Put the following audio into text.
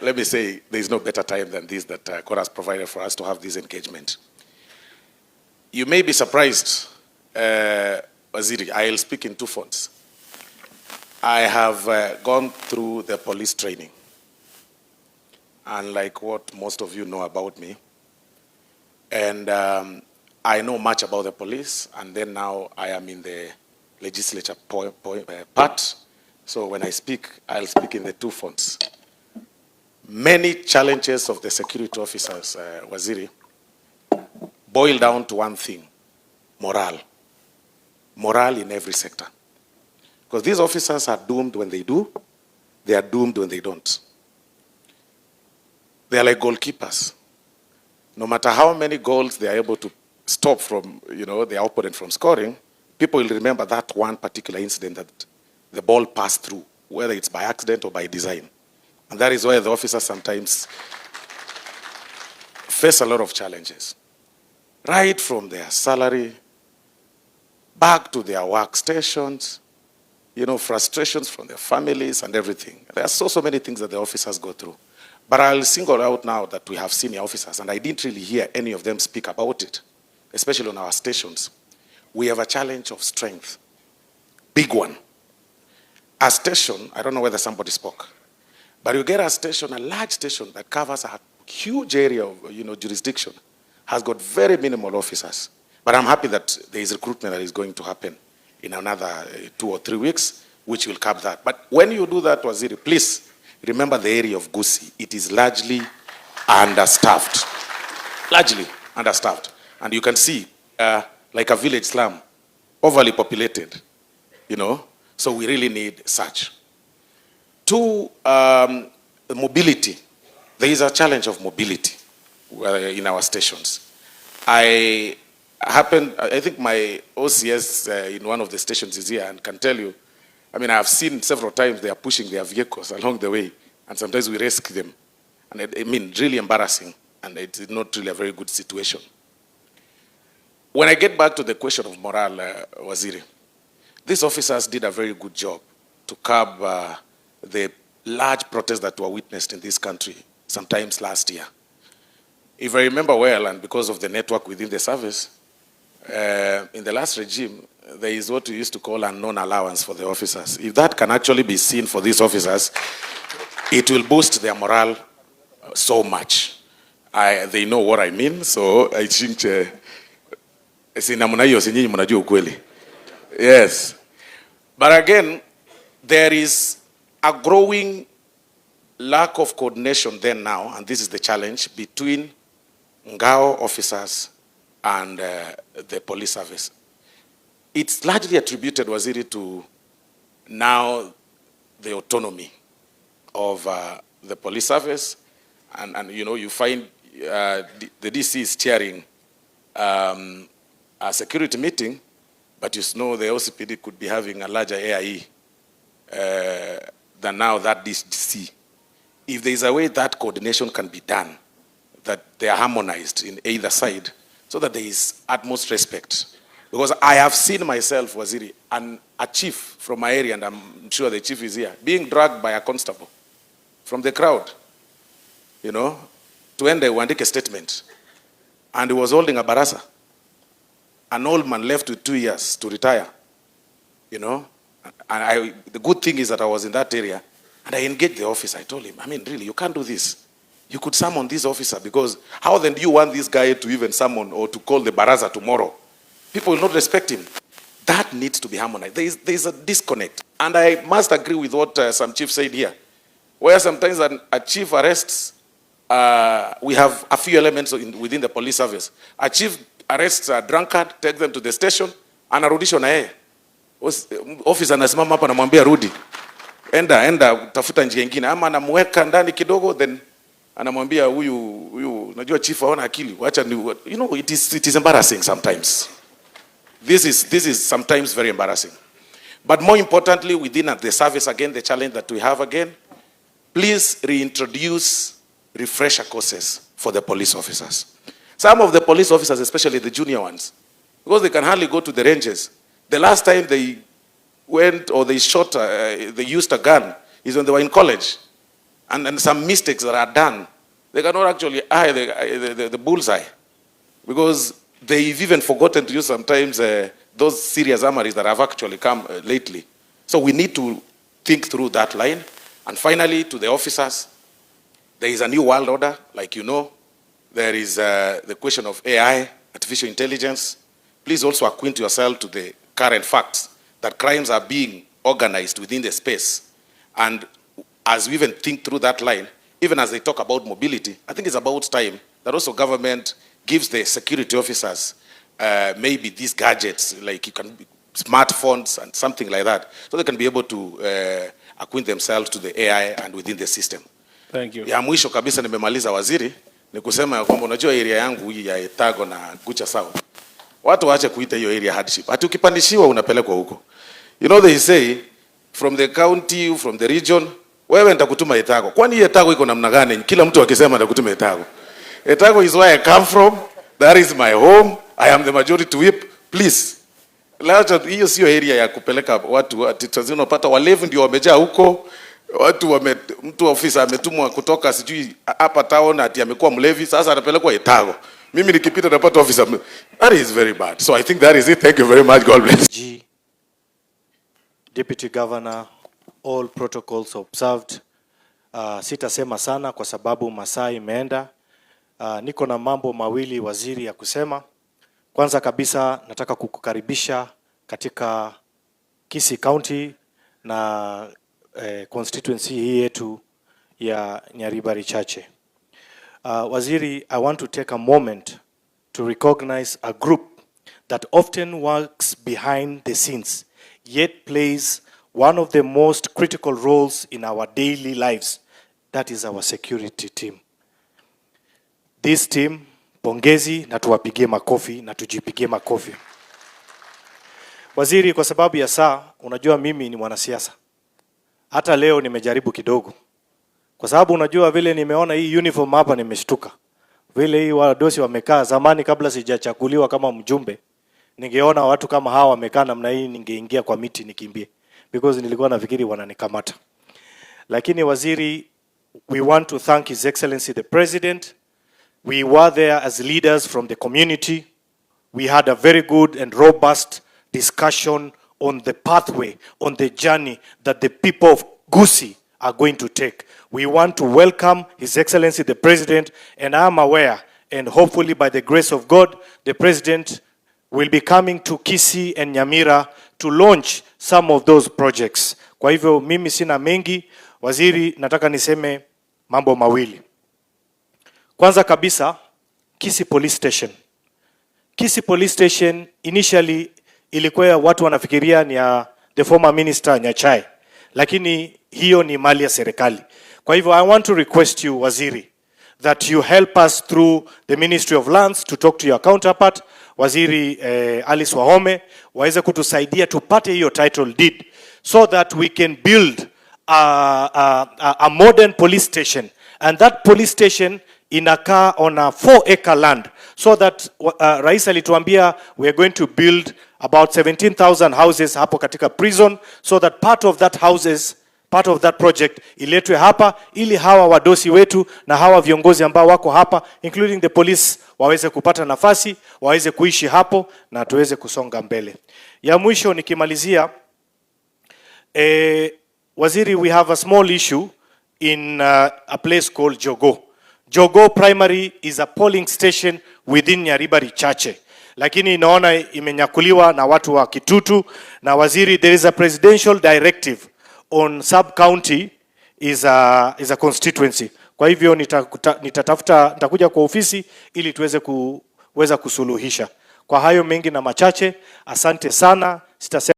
let me say, there is no better time than this that God has provided for us to have this engagement. You may be surprised, Waziri, I'll speak in two fronts. I have gone through the police training. And like what most of you know about me, and I know much about the police, and then now I am in the legislature part. So when I speak, I'll speak in the two fronts. Many challenges of the security officers, Waziri, boil down to one thing: morale. Morale in every sector. Because these officers are doomed when they do, they are doomed when they don't. They are like goalkeepers. No matter how many goals they are able to stop from, their opponent from scoring, people will remember that one particular incident that the ball passed through, whether it's by accident or by design. And that is why the officers sometimes face a lot of challenges. Right from their salary, back to their workstations, frustrations from their families and everything. There are so many things that the officers go through. But I'll single out now that we have senior officers, and I didn't really hear any of them speak about it, especially on our stations. We have a challenge of strength, big one. A station, I don't know whether somebody spoke, but you get a station, a large station that covers a huge area of jurisdiction, has got very minimal officers. But I'm happy that there is recruitment that is going to happen in another 2 or 3 weeks, which will cap that. But when you do that, Waziri, please, remember the area of Kisii. It is largely understaffed. Largely understaffed. And you can see, like a village slum, overly populated, So we really need such. 2, mobility. There is a challenge of mobility in our stations. I think my OCS in one of the stations is here and can tell you, I have seen several times they are pushing their vehicles along the way, and sometimes we rescue them. And really embarrassing, and it's not really a very good situation. When I get back to the question of morale, Waziri, these officers did a very good job to curb the large protests that were witnessed in this country, sometimes last year. If I remember well, and because of the network within the service, in the last regime, there is what we used to call unknown allowance for the officers. If that can actually be seen for these officers, it will boost their morale so much. They know what I mean, so I think yes. But again, there is a growing lack of coordination then now, and this is the challenge, between Ngao officers and the police service. It's largely attributed, Waziri, to now the autonomy of the police service. And you find the DC is chairing a security meeting, but the OCPD could be having a larger AIE than now that DC. If there is a way that coordination can be done, that they are harmonized in either side, so that there is utmost respect. Because I have seen myself, Waziri, a chief from my area, and I'm sure the chief is here, being dragged by a constable from the crowd, to end a statement. And he was holding a barasa. An old man left with 2 years to retire, And the good thing is that I was in that area, and I engaged the officer. I told him, really, you can't do this. You could summon this officer, because how then do you want this guy to even summon or to call the baraza tomorrow? People will not respect him. That needs to be harmonized. There is a disconnect. And I must agree with what some chief said here, where sometimes a chief arrests, we have a few elements within the police service. A chief arrests a drunkard, takes them to the station, anarudishwa na yeye. Officer anasimama hapa anamwambia rudi. Enda tafuta njia nyingine, ama anamweka ndani kidogo, then anamwambia huyu najua chief haona akili, acha it is embarrassing sometimes. This is sometimes very embarrassing. But more importantly, within the service, again, the challenge that we have again, please reintroduce refresher courses for the police officers. Some of the police officers, especially the junior ones, because they can hardly go to the ranges. The last time they went or they shot, they used a gun is when they were in college. and some mistakes that are done, they cannot actually eye the bullseye, because they've even forgotten to use sometimes those serious armories that have actually come lately. So we need to think through that line. And finally, to the officers, there is a new world order, like you know. There is the question of AI, artificial intelligence. Please also acquaint yourself to the current facts that crimes are being organized within the space. And as we even think through that line, even as they talk about mobility, I think it's about time that also government gives the security officers maybe these gadgets, like you can smartphones and something like that, so they can be able to acquaint themselves to the AI and within the system. Thank you. Ya mwisho kabisa nimemaliza waziri, ni kusema ya kwamba unajua area yangu hii ya Etago na Gucha South, watu waache kuita hiyo area hardship. Hata ukipandishiwa unapelekwa huko. You know they say from the county, from the region, wewe nitakutuma Etago. Kwani Etago iko namna gani? Kila mtu akisema nitakutuma Etago. Etago is where I come from. That is my home. I am the majority whip. Please. Hiyo sio area ya kupeleka watu ati unapata walevi ndio wamejaa huko. Watu mtu ofisa ametumwa kutoka sijui hapa town ati amekuwa mlevi, sasa anapelekwa Etago. Mimi nikipita napata officer. That is very bad. So I think that is it. Thank you very much. God bless. Deputy Governor, all protocols observed. Sitasema sana kwa sababu masaa imeenda. Niko na mambo mawili waziri ya kusema. Kwanza kabisa nataka kukukaribisha katika Kisii County na constituency hii yetu ya Nyaribari Chache. Waziri, I want to take a moment to recognize a group that often works behind the scenes, yet plays one of the most critical roles in our daily lives. That is our security team. This team, pongezi na tuwapigie makofi na tujipigie makofi. Waziri, kwa sababu ya saa, unajua mimi ni mwanasiasa. Hata leo nimejaribu kidogo. Kwa sababu unajua vile nimeona hii uniform hapa nimeshtuka. Vile hii wadosi wamekaa zamani kabla sijachaguliwa kama mjumbe. Ningeona watu kama hawa wamekaa namna hii ningeingia kwa miti nikimbie. Because nilikuwa nafikiri wananikamata. Lakini waziri, we want to thank His Excellency the President. We were there as leaders from the community. We had a very good and robust discussion on the pathway, on the journey that the people of Kisii are going to take. We want to welcome His Excellency the President, and I am aware, and hopefully by the grace of God, the President will be coming to Kisii and Nyamira to launch some of those projects. Kwa hivyo mimi sina mengi, waziri, nataka niseme mambo mawili. Kwanza kabisa, Kisii Police Station. Kisii Police Station initially ilikuwa watu wanafikiria ni ya the former minister Nyachai, lakini hiyo ni mali ya serikali. Kwa hivyo I want to request you, waziri, that you help us through the Ministry of Lands to talk to your counterpart, Waziri Alice Wahome, waweze kutusaidia tupate hiyo title deed so that we can build a modern police station, and that police station inakaa on a 4-acre land, so that Rais alituambia we are going to build about 17,000 houses hapo katika prison, so that part of that project iletwe hapa ili hawa wadosi wetu na hawa viongozi ambao wako hapa including the police waweze kupata nafasi, waweze kuishi hapo na tuweze kusonga mbele. Ya mwisho nikimalizia, waziri, we have a small issue in a place called Jogo. Jogo Primary is a polling station within Nyaribari Chache, lakini inaona imenyakuliwa na watu wa Kitutu. Na waziri, there is a presidential directive on sub-county is a constituency. Kwa hivyo nitakuja kwa ofisi ili tuweze kuweza kusuluhisha. Kwa hayo mengi na machache, asante sana.